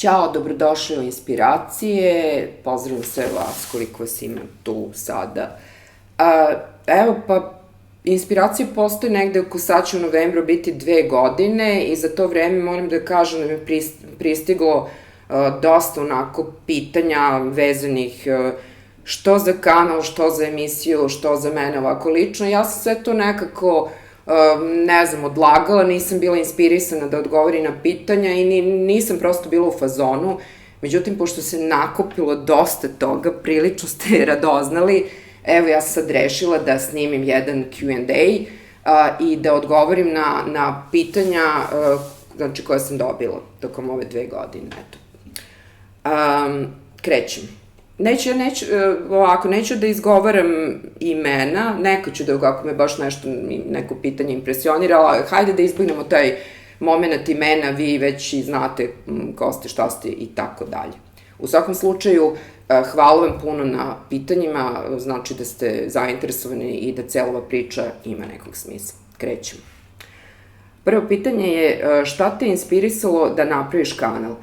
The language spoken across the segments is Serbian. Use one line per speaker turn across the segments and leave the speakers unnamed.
Ćao, dobrodošli u Inspiracije, pozdravljam sve vas koliko vas ima tu sada. Inspiracije postoji negde oko sad će u novembru biti 2 godine i za to vreme moram da kažem da mi pristiglo dosta onako pitanja vezanih što za kanal, što za emisiju, što za mene ovako lično. Ja sam sve to nekako odlagala, nisam bila inspirisana da odgovori na pitanja i nisam prosto bila u fazonu. Međutim, pošto se nakupilo dosta toga, prilično ste radoznali, evo ja sam sad rešila da snimim jedan Q&A i da odgovorim na pitanja koje sam dobila tokom ove 2 godine. Krećem. Neću da izgovaram imena, neko ću da, ako me baš neko pitanje impresionira, ali hajde da izbjegnemo taj moment imena, vi već i znate ko ste, šta ste i tako dalje. U svakom slučaju, hvala vam puno na pitanjima, znači da ste zainteresovani i da cela ova priča ima nekog smisla. Krećemo. Prvo pitanje je šta te inspirisalo da napraviš kanal?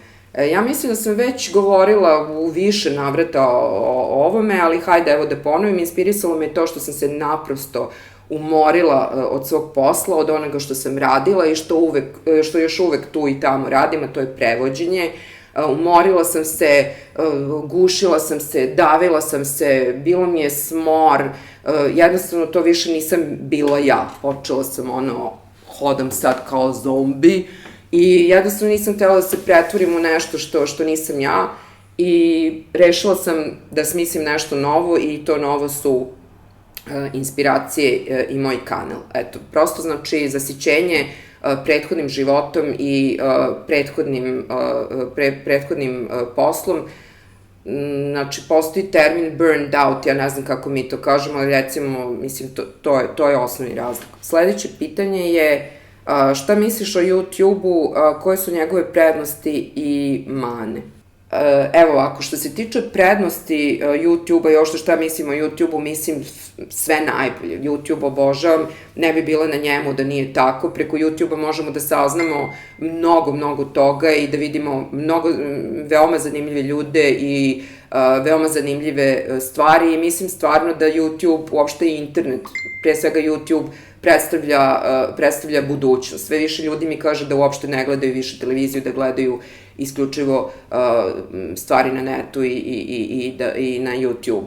Ja mislim da sam već govorila u više navrata o ovome, ali hajde evo da ponovim, inspirisalo me to što sam se naprosto umorila od svog posla, od onoga što sam radila i što još uvek tu i tamo radim, a to je prevođenje. Umorila sam se, gušila sam se, davila sam se, bilo mi je smor, jednostavno to više nisam bila ja, počela sam hodam sad kao zombi i jednostavno nisam htela da se pretvorim u nešto što nisam ja i rešila sam da smislim nešto novo i to novo su inspiracije i moj kanal. Eto, prosto znači zasićenje prethodnim životom i prethodnim poslom. Znači, postoji termin burned out, ja ne znam kako mi to kažemo, ali recimo, mislim, to je osnovni razlog. Sledeće pitanje je šta misliš o YouTube-u, koje su njegove prednosti i mane? Evo ovako, što se tiče prednosti YouTube-a i ovo šta mislim o YouTube-u, mislim sve najbolje. YouTube obožavam, ne bi bila na njemu da nije tako. Preko YouTube-a možemo da saznamo mnogo toga i da vidimo veoma zanimljive ljude i veoma zanimljive stvari i mislim stvarno da YouTube, uopšte i internet, pre svega YouTube, predstavlja budućnost. Sve više ljudi mi kaže da uopšte ne gledaju više televiziju, da gledaju isključivo stvari na netu i na YouTube.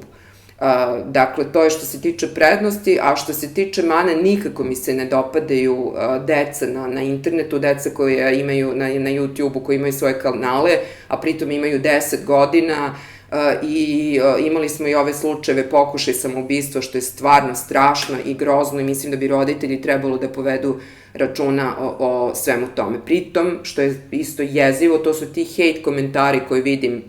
Dakle, to je što se tiče prednosti, a što se tiče mane, nikako mi se ne dopadaju deca na internetu, deca koja imaju na YouTube-u, koji imaju svoje kanale, a pritom imaju 10 godina, i imali smo i ove slučajeve pokušaj samoubistva, što je stvarno strašno i grozno i mislim da bi roditelji trebalo da povedu računa o svemu tome. Pritom, što je isto jezivo, to su ti hate komentari koje vidim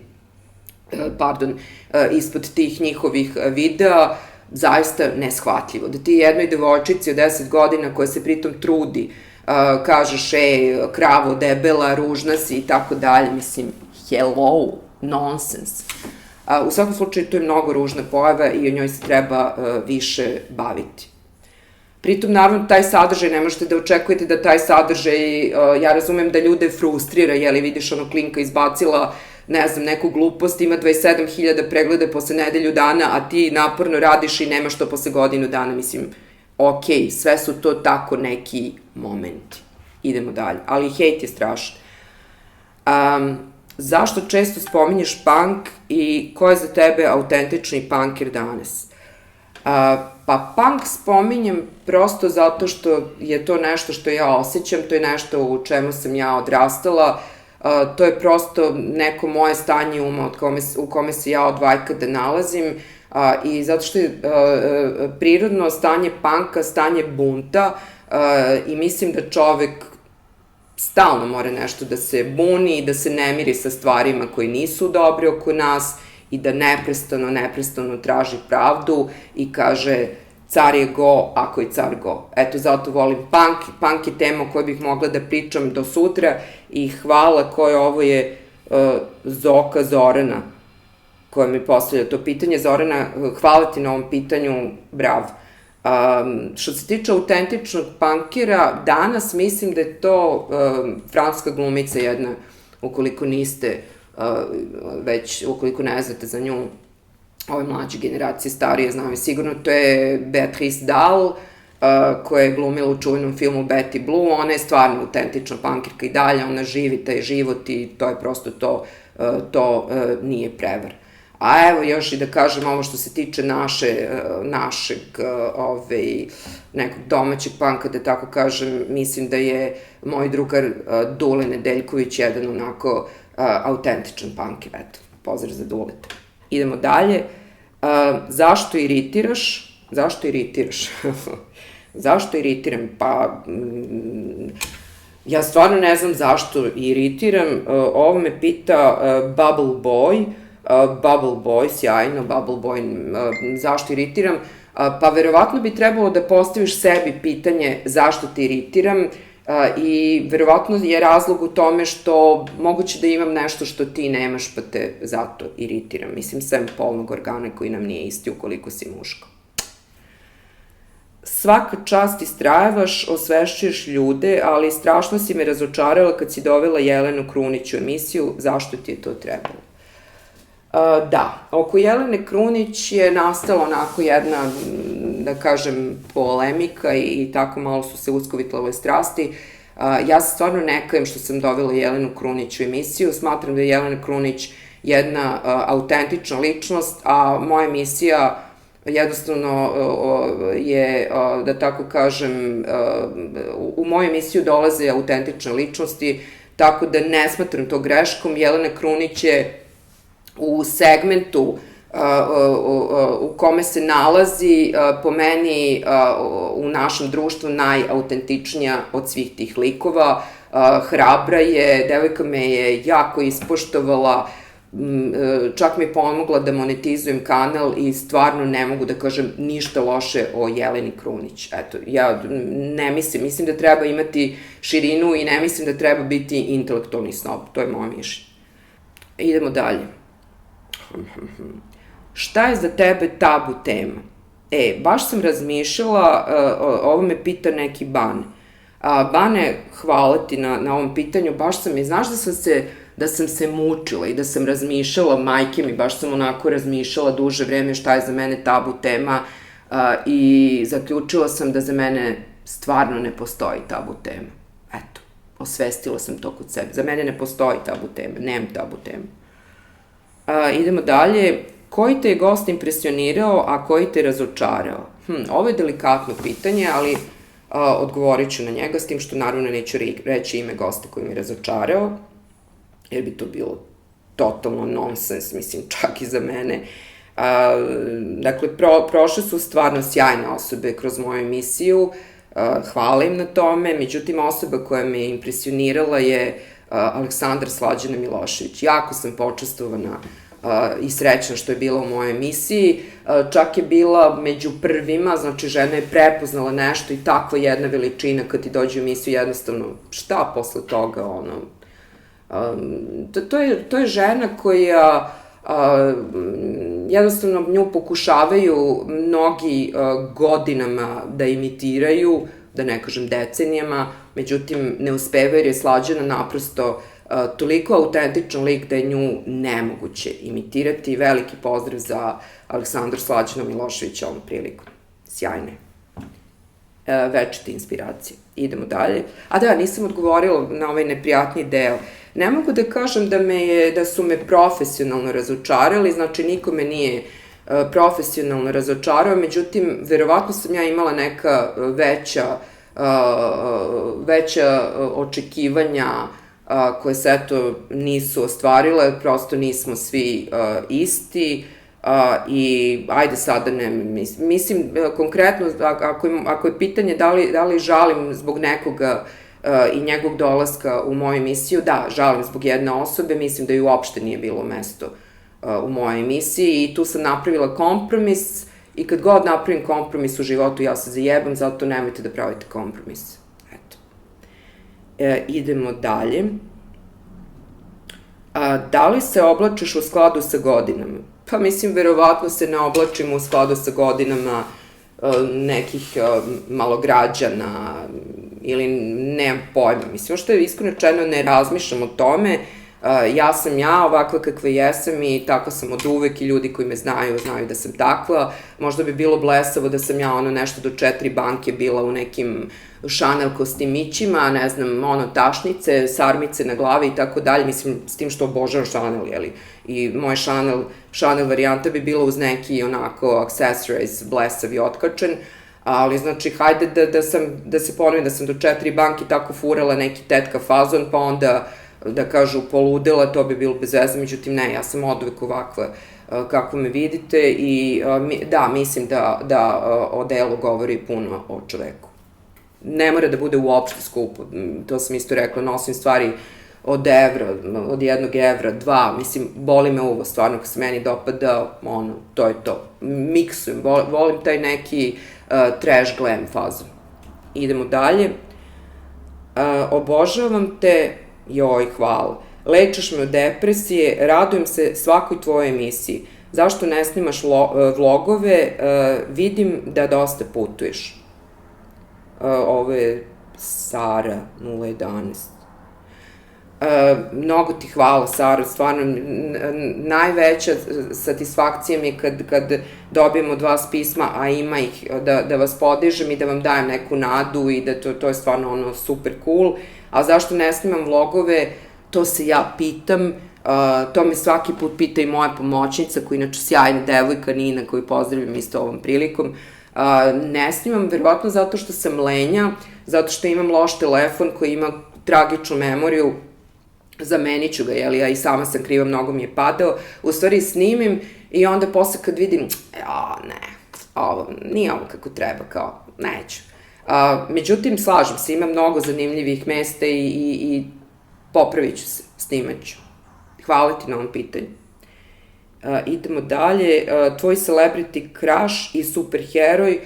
ispod tih njihovih videa, zaista neshvatljivo. Da ti jednoj devojčici od 10 godina koja se pritom trudi, kažeš, kravo, debela, ružna si i tako dalje, mislim, hello, nonsense. U svakom slučaju, to je mnogo ružna pojava i o njoj se treba više baviti. Pritom, naravno, taj sadržaj, ne možete da očekujete da taj sadržaj, ja razumem da ljude frustrira, jeli vidiš klinka izbacila, ne znam, neku glupost, ima 27.000 pregleda posle nedelju dana, a ti naporno radiš i nemaš to posle godinu dana, mislim, okej, sve su to tako neki momenti. Idemo dalje, ali hejt je strašan. Zašto često spominješ punk i ko je za tebe autentični punker danas? Pa punk spominjem prosto zato što je to nešto što ja osjećam, to je nešto u čemu sam ja odrastala, to je prosto neko moje stanje uma u kome se ja od vajkada nalazim i zato što je prirodno stanje punka, stanje bunta i mislim da čovek stalno mora nešto da se buni i da se ne miri sa stvarima koji nisu dobre oko nas i da neprestano traži pravdu i kaže car je go, ako je car go. Eto, zato volim punk. Punk je tema o kojoj bih mogla da pričam do sutra i hvala ovo je Zoka Zorana koja mi postavlja to pitanje. Zorana, hvala ti na ovom pitanju, bravo. Što se tiče autentičnog punkera, danas mislim da je to francuska glumica jedna, ukoliko niste već ukoliko ne znate za nju, ove mlađe generacije starije znaju sigurno, to je Beatrice Dalle, koja je glumila u čuvenom filmu Betty Blue. Ona je stvarno autentična punkirka i dalje, ona živi taj život i to je prosto to nije prevar. A evo još i da kažem ovo što se tiče našeg nekog domaćeg panka, da tako kažem, mislim da je moj drugar Dule Nedeljković jedan onako autentičan panker, eto, pozdrav za Duleta. Idemo dalje. Zašto iritiraš? Zašto iritiram? Pa, ja stvarno ne znam zašto iritiram. Ovo me pita Bubble Boy, sjajno, Bubble Boy, zašto iritiram? Pa, verovatno bi trebalo da postaviš sebi pitanje zašto te iritiram i verovatno je razlog u tome što moguće da imam nešto što ti nemaš, pa te zato iritiram. Mislim, sem polnog organa koji nam nije isti ukoliko si muško. Svaka čast istrajevaš, osvešćuješ ljude, ali strašno si me razočarala kad si dovela Jelenu Krunić u emisiju, zašto ti je to trebalo? Da, oko Jelene Krunić je nastala onako jedna, da kažem, polemika i tako malo su se uskovitle ove strasti. Ja se stvarno ne kajem što sam dovela Jelenu Krunić u emisiju, smatram da je Jelena Krunić jedna autentična ličnost, a moja emisija jednostavno je, da tako kažem, u moju emisiju dolaze autentične ličnosti, tako da ne smatram to greškom. Jelena Krunić je u segmentu u kome se nalazi, po meni, u našem društvu najautentičnija od svih tih likova. Hrabra je, devojka me je jako ispoštovala, čak mi je pomogla da monetizujem kanal i stvarno ne mogu da kažem ništa loše o Jeleni Krunić. Eto, ja ne mislim da treba imati širinu i ne mislim da treba biti intelektualni snob, to je moje mišljenje. Idemo dalje. Šta je za tebe tabu tema? Baš sam razmišljala, ovo me pita neki Bane. Bane, hvala ti na ovom pitanju, baš sam, znaš da sam se mučila i da sam razmišljala, majke mi, baš sam onako razmišljala duže vreme šta je za mene tabu tema i zaključila sam da za mene stvarno ne postoji tabu tema. Eto, osvestila sam to kod sebe. Za mene ne postoji tabu tema, nemam tabu temu. Idemo dalje. Koji te je gost impresionirao, a koji te razočarao? Ovo je delikatno pitanje, ali odgovorit ću na njega, s tim što naravno neću reći ime gosta koji me razočarao, jer bi to bilo totalno nonsens, mislim, čak i za mene. Dakle, prošle su stvarno sjajne osobe kroz moju emisiju, hvala im na tome, međutim, osoba koja me impresionirala je Aleksandar Slađana Milošević. Jako sam počastovana i srećna što je bila u mojoj emisiji, čak je bila među prvima, znači žena je prepoznala nešto i takva jedna veličina kad ti dođe u emisiju, jednostavno, šta posle toga, ono, to je žena koja jednostavno nju pokušavaju mnogi godinama da imitiraju, da ne kažem decenijama, međutim ne uspevaju jer je Slađana naprosto toliko autentičan lik da je nju nemoguće imitirati. Veliki pozdrav za Aleksandra Slađana Miloševića ovom prilikom. Sjajne. Večite inspiracije. Idemo dalje. A da, nisam odgovorila na ovaj neprijatni deo. Ne mogu da kažem da su me profesionalno razočarali, znači niko me nije profesionalno razočarao, međutim, verovatno sam ja imala neka veća očekivanja koje se, eto, nisu ostvarile, prosto nismo svi isti i ajde sada ne, mislim, konkretno, ako je pitanje da li žalim zbog nekoga i njegovog dolaska u moju emisiju, da, žalim zbog jedne osobe, mislim da ju uopšte nije bilo mesto u mojoj emisiji i tu sam napravila kompromis i kad god napravim kompromis u životu ja se zajebam, zato nemojte da pravite kompromis. Eto. Idemo dalje. Da li se oblačiš u skladu sa godinama? Pa mislim, verovatno se ne oblačim u skladu sa godinama nekih malograđana ili nemam pojma. Mislim, što je iskreno rečeno ne razmišljam o tome. Ja sam ja, ovakva kakva jesam i takva sam od uvek i ljudi koji me znaju da sam takva. Možda bi bilo blesavo da sam ja nešto do 4 banke bila u nekim Chanel kostimićima, ne znam, tašnice, sarmice na glavi i tako dalje, mislim, s tim što obožavam Chanel, jeli, i moja Chanel varijanta bi bila uz neki onako accessories blesav i otkačen, ali znači, hajde da se ponovim da sam do 4 banke tako furala neki tetka fazon, pa onda da kažu poludela, to bi bilo bez veze, međutim ne, ja sam od uvek ovakva kako me vidite i da, mislim da odelo govori puno o čoveku. Ne mora da bude uopšte skupo, to sam isto rekla, nosim stvari od evra, od 1 evra, 2, mislim, boli me uvo, stvarno, kad se meni dopada, to je to. Miksujem, volim taj neki trash glam fazon. Idemo dalje. Obožavam te, joj, hvala. Lečeš me od depresije, radujem se svakoj tvojoj emisiji. Zašto ne snimaš vlogove? Vidim da dosta putuješ. Ovo je Sara 011. Mnogo ti hvala, Sara, stvarno najveća satisfakcija mi je kad dobijem od vas pisma, a ima ih, da vas podižem i da vam dajem neku nadu i da to je stvarno super cool. A zašto ne snimam vlogove, to se ja pitam, to me svaki put pita i moja pomoćnica, koja je inače sjajna devojka Nina, koju pozdravljam isto ovom prilikom. Ne snimam, verovatno zato što sam lenja, zato što imam loš telefon koji ima tragičnu memoriju, zamenit ću ga, jel, ja i sama sam kriva, mnogo mi je padao, u stvari snimim i onda posle kad vidim, ne, nije ovo kako treba, kao, neću. Međutim, slažem se, ima mnogo zanimljivih mesta i popravit ću se, snimat ću. Hvala ti na ovom pitanju. Idemo dalje, tvoj celebrity crush i superheroj.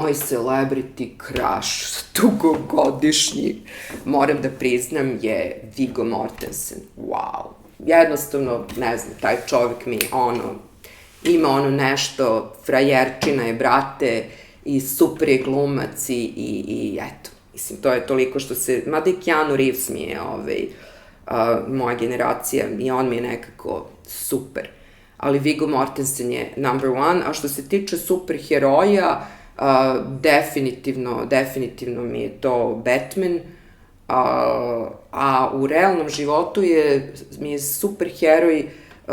Moj celebrity crush, dugogodišnji, moram da priznam, je Viggo Mortensen. Wow. Jednostavno, ne znam, taj čovjek mi, ima nešto, frajerčina je, brate, i super je glumac i eto. Mislim, to je toliko što se, mada i Keanu Reeves mi je moja generacija i on mi je nekako super. Ali Viggo Mortensen je number one, a što se tiče superheroja, definitivno mi je to Batman, a u realnom životu mi je superheroj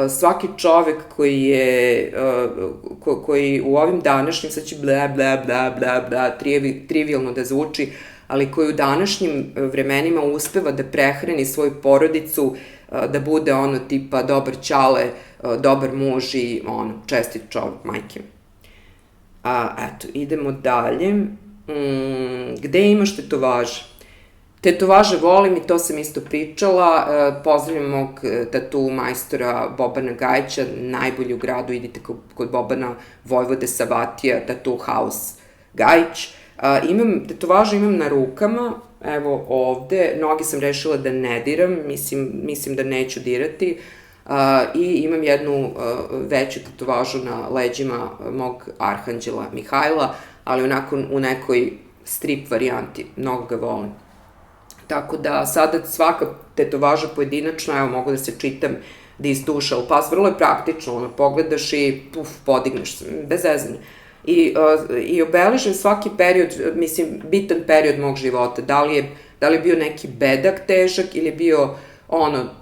svaki čovek koji u ovim današnjim, sad će bla, trivialno da zvuči, ali koji u današnjim vremenima uspeva da prehrani svoju porodicu, da bude tipa dobar ćale, dobar muž i čestit čovek, majke. Eto, idemo dalje. Gde imaš tetovaže? Tetovaže volim i to sam isto pričala. Pozdravljam mog tatu majstora Bobana Gajića, najbolji u gradu, idite kod Bobana Vojvode Savatija, Tattoo House Gajić. Tetovaže imam na rukama, evo ovde, noge sam rešila da ne diram, mislim da neću dirati, i imam jednu veću tetovažu na leđima mog arhanđela Mihajla, ali onako u nekoj strip varijanti, mnogo ga volim. Tako da sada svaka tetovaža pojedinačno, evo mogu da se čitam, da izduša, ali pas vrlo je praktično, pogledaš i podigneš se, bez zezanja. I obeležem svaki period, mislim, bitan period mog života, da li je bio neki bedak težak ili je bio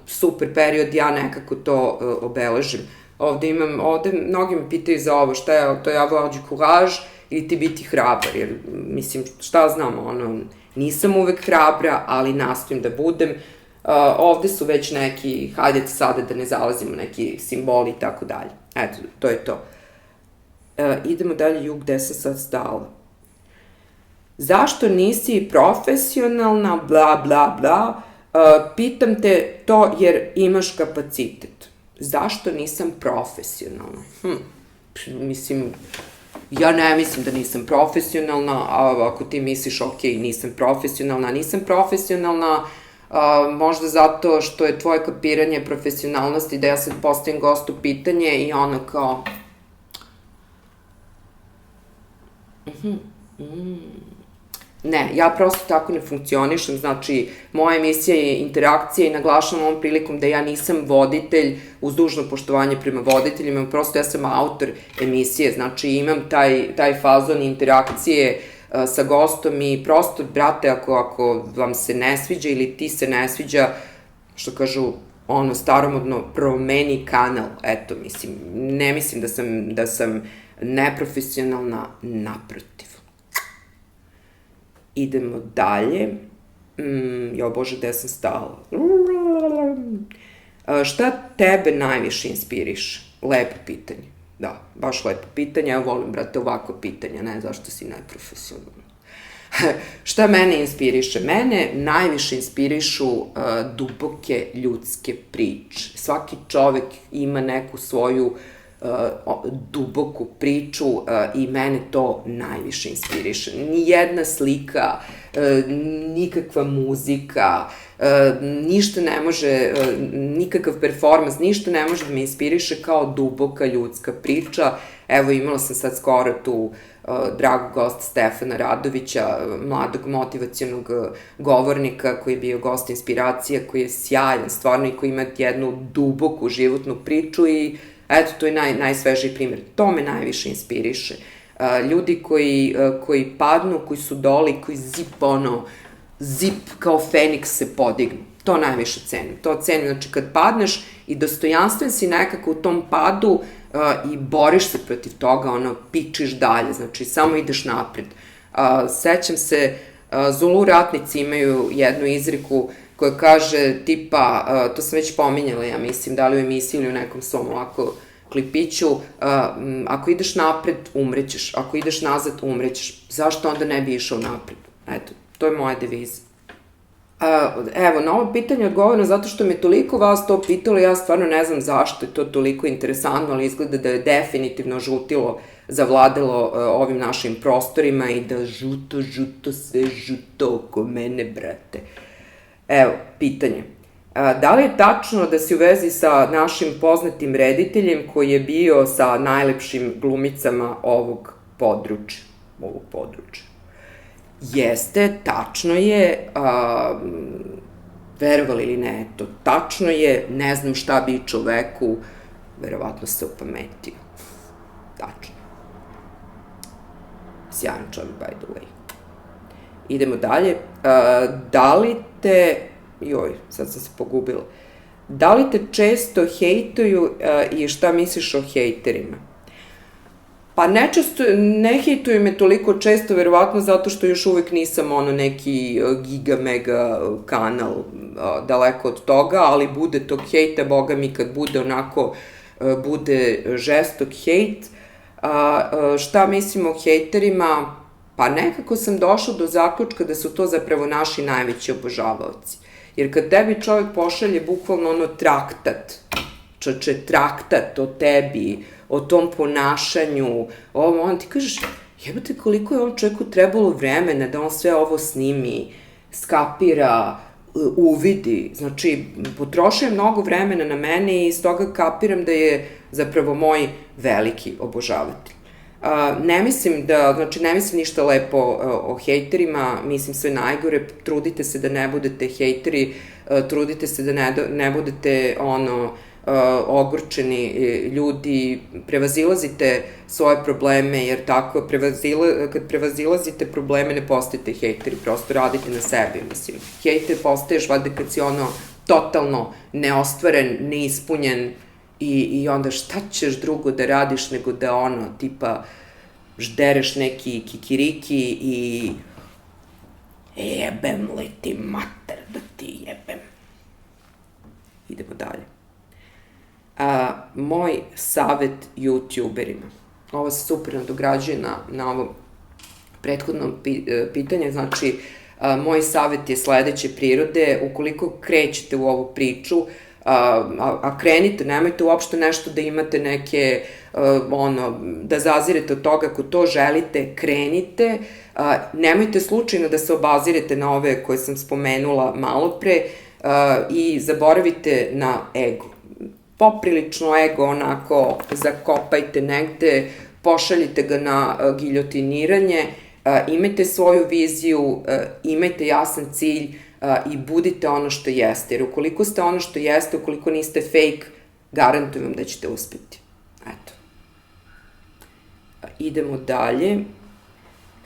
super period, ja nekako to obeležim. Ovde mnogi me pitaju za ovo, šta je to, avoir du courage ili ti biti hrabar, jer, mislim, šta znam, nisam uvek hrabra, ali nastojim da budem. Ovde su već neki, hajde sada da ne zalazimo, neki simboli i tako dalje. Eto, to je to. Idemo dalje, gde sam sad stala. Zašto nisi profesionalna, bla, bla, bla, pitam te to jer imaš kapacitet. Zašto nisam profesionalna? Mislim, ja ne mislim da nisam profesionalna, a ako ti misliš, ok, nisam profesionalna, možda zato što je tvoje kapiranje profesionalnosti, da ja sad postavim gostu pitanje i ono kao... Ne, ja prosto tako ne funkcionišem, znači moja emisija je interakcija i naglašavam ovom prilikom da ja nisam voditelj uz dužno poštovanje prema voditeljima, prosto ja sam autor emisije, znači imam taj fazon interakcije sa gostom i prosto, brate, ako vam se ne sviđa ili ti se ne sviđa, što kažu, staromodno, promeni kanal, eto, mislim, ne mislim da sam neprofesionalna, naprotiv. Idemo dalje. Jo bože, gde sam stala? Šta tebe najviše inspiriše? Lepo pitanje. Da, baš lepo pitanje. Ja volim, brate, ovako pitanja, ne zašto si neprofesionalna. Šta mene inspiriše? Mene najviše inspirišu duboke ljudske priče. Svaki čovek ima neku svoju duboku priču i mene to najviše inspiriše. Nijedna slika, nikakva muzika, ništa ne može, nikakav performans, ništa ne može da me inspiriše kao duboka ljudska priča. Evo, imala sam sad skoro tu dragog gosta Stefana Radovića, mladog motivacionog govornika koji je bio gost inspiracija, koji je sjajan stvarno i koji ima jednu duboku životnu priču i eto, to je najsvežiji primjer. To me najviše inspiriše. Ljudi koji padnu, koji su doli, koji zip kao Feniks se podignu. To najviše cenim. To cenim, znači kad padneš i dostojanstven si nekako u tom padu i boriš se protiv toga, pičiš dalje, znači samo ideš napred. Sećam se, Zulu ratnici imaju jednu izreku koja kaže tipa, to sam već pominjala, ja mislim, da li u emisiji ili u nekom svom ovako klipiću, ako ideš napred, umrećeš, ako ideš nazad, umrećeš. Zašto onda ne bi išao napred? Eto, to je moja deviza. Evo, na ovo pitanje odgovorno zato što me toliko vas to pitalo, ja stvarno ne znam zašto je to toliko interesantno, ali izgleda da je definitivno žutilo zavladalo ovim našim prostorima i da žuto, sve žuto oko mene, brate. Evo, pitanje. Da li je tačno da si u vezi sa našim poznatim rediteljem koji je bio sa najlepšim glumicama ovog područja? Jeste, tačno je, verovali ili ne, to tačno je, ne znam šta bi čoveku, verovatno se opametio. Tačno. Sjajan čovjek, by the way. Idemo dalje. Da li te, sad sam se pogubila, da li te često hejtuju i šta misliš o hejterima? Pa ne hejtuju me toliko često, verovatno zato što još uvek nisam neki giga mega kanal, daleko od toga, ali bude tog hejta, boga mi kad bude onako, bude žestok hejt. Šta mislim o hejterima? Pa nekako sam došla do zaključka da su to zapravo naši najveći obožavaoci. Jer kad tebi čovjek pošalje bukvalno traktat o tebi, o tom ponašanju, on ti kažeš, jebate koliko je ovom čovjeku trebalo vremena da on sve ovo snimi, skapira, uvidi, znači potrošio je mnogo vremena na mene i iz toga kapiram da je zapravo moj veliki obožavatelj. Ne mislim ništa lepo o hejterima, mislim sve najgore, trudite se da ne budete hejteri, trudite se da ne budete ogorčeni ljudi, prevazilazite svoje probleme, jer tako, kad prevazilazite probleme ne postajete hejteri, prosto radite na sebi, mislim. Hejter postaješ valjda kad si totalno neostvaren, neispunjen i onda šta ćeš drugo da radiš nego da tipa ždereš neki kikiriki i jebem li ti mater da ti jebem. Idemo dalje. Moj savet youtuberima. Ovo se super nadograđuje na ovo prethodno pitanje, znači moj savet je sledeće prirode, ukoliko krećete u ovu priču, a krenite, nemojte uopšte nešto da imate neke, da zazirete od toga, ako to želite, krenite, nemojte slučajno da se obazirete na ove koje sam spomenula malo pre i zaboravite na ego. Poprilično ego onako zakopajte negde, pošaljite ga na giljotiniranje imajte svoju viziju, imajte jasan cilj i budite ono što jeste. Jer ukoliko ste ono što jeste, ukoliko niste fake, garantujem vam da ćete uspeti. Eto. Idemo dalje.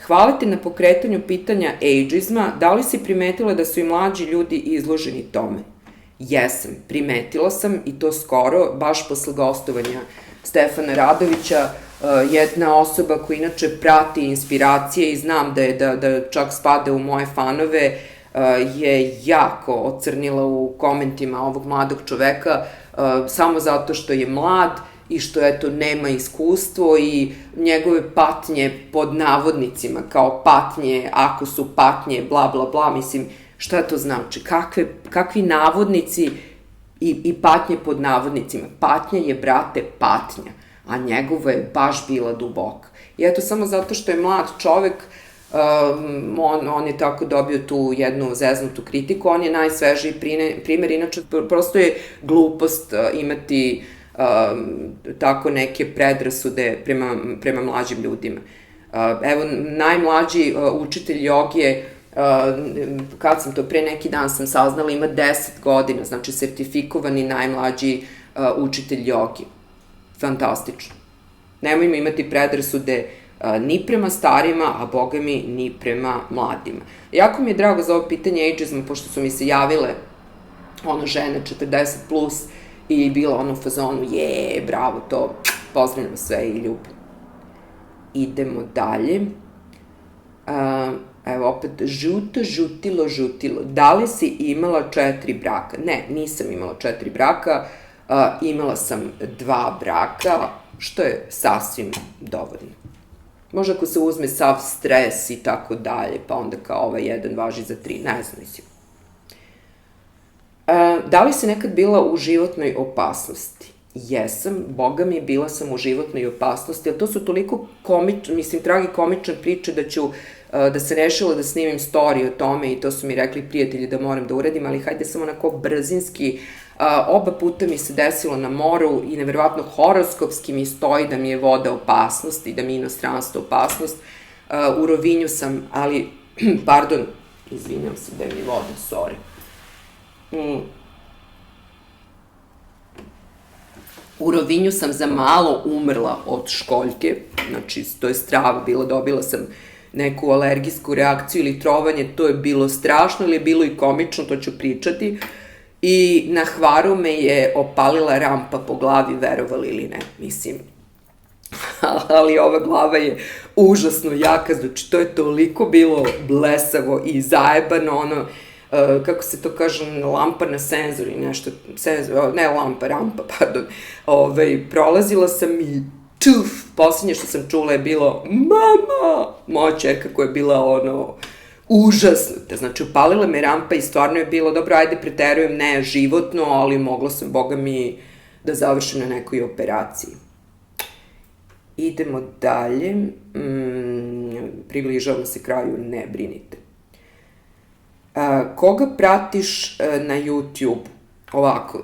Hvala ti na pokretanju pitanja ageizma. Da li si primetila da su i mlađi ljudi izloženi tome? Jesam, primetila sam i to skoro, baš posle gostovanja Stefana Radovića, jedna osoba koja inače prati inspiracije i znam da čak spada u moje fanove, je jako ocrnila u komentima ovog mladog čoveka samo zato što je mlad i što, eto, nema iskustvo i njegove patnje pod navodnicima, kao patnje, ako su patnje, bla, bla, bla, mislim, šta to znači? Kakvi navodnici i patnje pod navodnicima? Patnja je, brate, patnja, a njegova je baš bila duboka. I eto, samo zato što je mlad čovek, on je tako dobio tu jednu zeznutu kritiku, on je najsvežiji primer, inače prosto je glupost imati tako neke predrasude prema mlađim ljudima. Evo, najmlađi učitelj joge, kad sam to, pre neki dan sam saznala, ima 10 godina, znači sertifikovani najmlađi učitelj joge. Fantastično. Nemojmo imati predrasude ni prema starima, a boga mi ni prema mladima. Jako mi je drago za ovo pitanje ageizma, pošto su mi se javile žene 40 plus i bila u fazonu, bravo, to, pozdravljamo sve i ljubim. Idemo dalje. Evo opet, žutilo. Da li si imala 4 braka? Ne, nisam imala 4 braka, imala sam 2 braka, što je sasvim dovoljno. Možda ako se uzme sav stres i tako dalje, pa onda kao ovaj jedan važi za 3, ne znam, mislim. Da li si nekad bila u životnoj opasnosti? Jesam, boga mi, bila sam u životnoj opasnosti, ali to su toliko tragikomične priče da se rešila da snimim story o tome i to su mi rekli prijatelji da moram da uradim, ali hajde samo onako brzinski. Oba puta mi se desilo na moru i neverovatno horoskopski mi stoji da mi je voda opasnost i da mi je inostranstvo opasnost. U Rovinju sam, ali, pardon, izvinjam se da je mi voda, sorry. U Rovinju sam za malo umrla od školjke, znači to je strava bila, dobila sam neku alergijsku reakciju ili trovanje, to je bilo strašno ili je bilo i komično, to ću pričati. I na Hvaru me je opalila rampa po glavi, verovali ili ne, mislim. Ali ova glava je užasno jaka, znači to je toliko bilo blesavo i zajebano, kako se to kaže, lampa na senzor i nešto, rampa, pardon, prolazila sam i posljednje što sam čula je bilo mama, moja čerka koja je bila užasnuta, znači upalila me rampa i stvarno je bilo, dobro, ajde preterujem, ne životno, ali mogla sam, boga mi, da završim na nekoj operaciji. Idemo dalje, približavamo se kraju, ne brinite. Koga pratiš na YouTube? Ovako,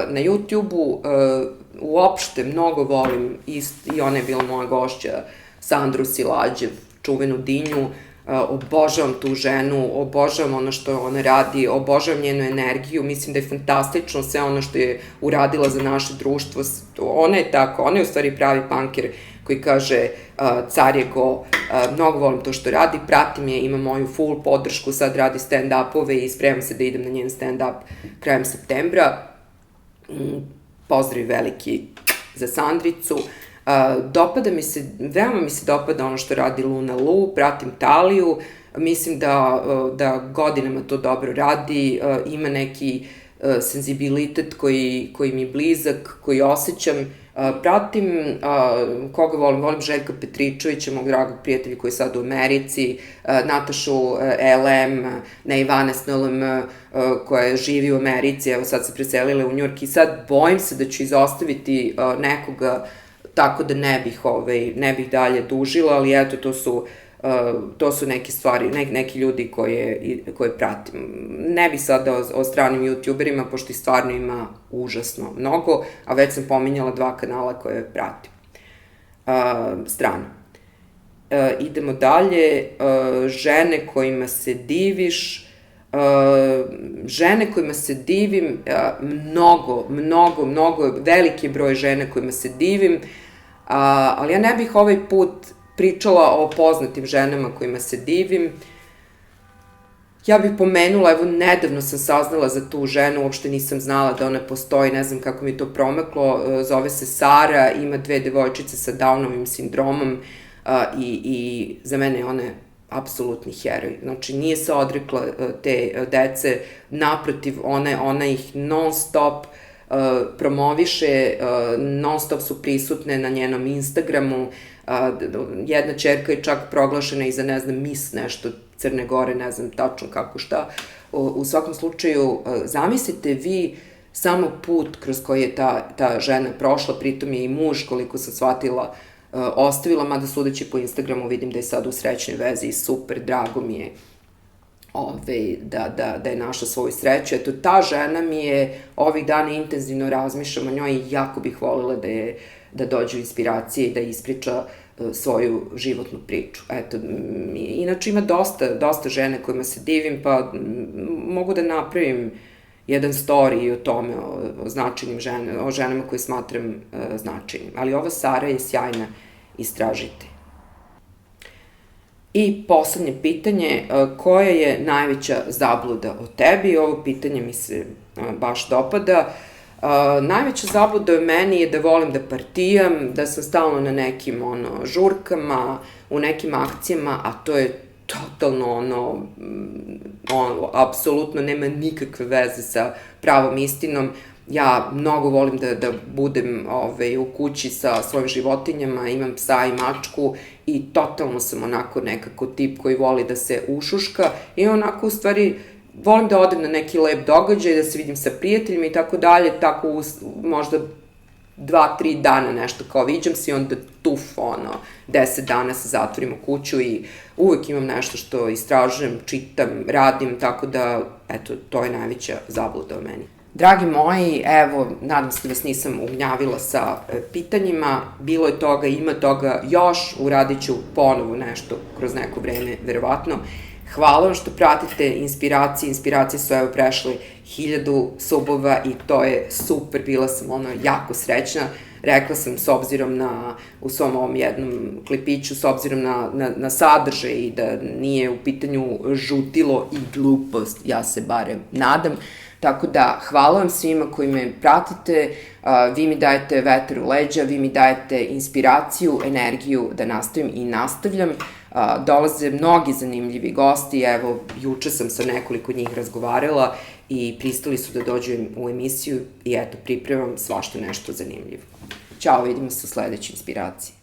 na YouTube-u uopšte mnogo volim, i ona je bila moja gošća, Sandru Silađev, čuvenu Dinju, obožavam tu ženu, obožavam ono što ona radi, obožavam njenu energiju, mislim da je fantastično sve ono što je uradila za naše društvo. Ona je tako, ona je u stvari pravi punker koji kaže car je go, mnogo volim to što radi, pratim je, ima moju full podršku, sad radi stand-upove i spremam se da idem na njen stand-up krajem septembra. Pozdrav veliki za Sandricu. Veoma mi se dopada ono što radi Luna Lu, pratim Taliju, mislim da godinama to dobro radi, ima neki senzibilitet koji mi je blizak, koji osjećam. Pratim, koga volim Željka Petričevića, mog dragog prijatelja koji je sad u Americi, Natašu LM, Ivana SNLM koja živi u Americi, evo sad se preselila u Njujork i sad bojim se da ću izostaviti nekoga, tako da ne bih dalje dužila, ali eto, to su neke stvari, neki ljudi koje pratim. Ne bih sada o stranim youtuberima, pošto ih stvarno ima užasno mnogo, a već sam pominjala 2 kanala koje pratim. Strano. Idemo dalje, žene kojima se diviš, žene kojima se divim, mnogo, veliki broj žene kojima se divim, ali ja ne bih ovaj put pričala o poznatim ženama kojima se divim. Ja bih pomenula, evo, nedavno sam saznala za tu ženu, uopšte nisam znala da ona postoji, ne znam kako mi to promeklo, zove se Sara, ima 2 devojčice sa Downovim sindromom i za mene ona je apsolutni heroj. Znači, nije se odrekla te dece, naprotiv, ona ih non stop promoviše, non stop su prisutne na njenom Instagramu, jedna ćerka je čak proglašena i za, ne znam, Miss nešto Crne Gore, ne znam tačno kako šta. U svakom slučaju, zamislite vi samo put kroz koji je ta žena prošla, pritom je i muž, koliko sam shvatila, ostavila, mada sudeći po Instagramu vidim da je sad u srećnoj vezi i super, drago mi je da je našla svoju sreću. Eto, ta žena mi je ovih dana intenzivno razmišljam o njoj i jako bih voljela da dođe u inspiracije i da ispriča svoju životnu priču. Eto, inače ima dosta žene kojima se divim, pa mogu da napravim jedan story o tome, o značajnim ženama, o ženama koje smatram značajnim. Ali ova Sara je sjajna, istražite. I poslednje pitanje, koja je najveća zabluda o tebi? Ovo pitanje mi se baš dopada. Najveća zabluda o meni je da volim da partijam, da sam stalno na nekim žurkama, u nekim akcijama, a to je totalno apsolutno nema nikakve veze sa pravom istinom. Ja mnogo volim da budem u kući sa svojim životinjama, imam psa i mačku i totalno sam onako nekako tip koji voli da se ušuška i onako u stvari volim da odem na neki lep događaj, da se vidim sa prijateljima i tako dalje, tako možda 2-3 dana nešto kao viđam se i onda 10 dana se zatvorim u kuću i uvek imam nešto što istražujem, čitam, radim, tako da, eto, to je najveća zabluda o meni. Dragi moji, evo, nadam se da vas nisam ugnjavila sa pitanjima, bilo je toga, ima toga još, uradit ću ponovo nešto kroz neko vreme, verovatno. Hvala vam što pratite inspiracije su evo prešle 1000 subova i to je super, bila sam jako srećna. Rekla sam s obzirom u svom ovom jednom klipiću, s obzirom na sadržaj i da nije u pitanju žutilo i glupost, ja se barem nadam. Tako da, hvala vam svima koji me pratite, vi mi dajete vetar u leđa, vi mi dajete inspiraciju, energiju da nastavim i nastavljam. Dolaze mnogi zanimljivi gosti, evo, juče sam sa nekoliko njih razgovarala i pristali su da dođu u emisiju i eto, pripremam svašta nešto zanimljivo. Ćao, vidimo se u sledećoj inspiraciji.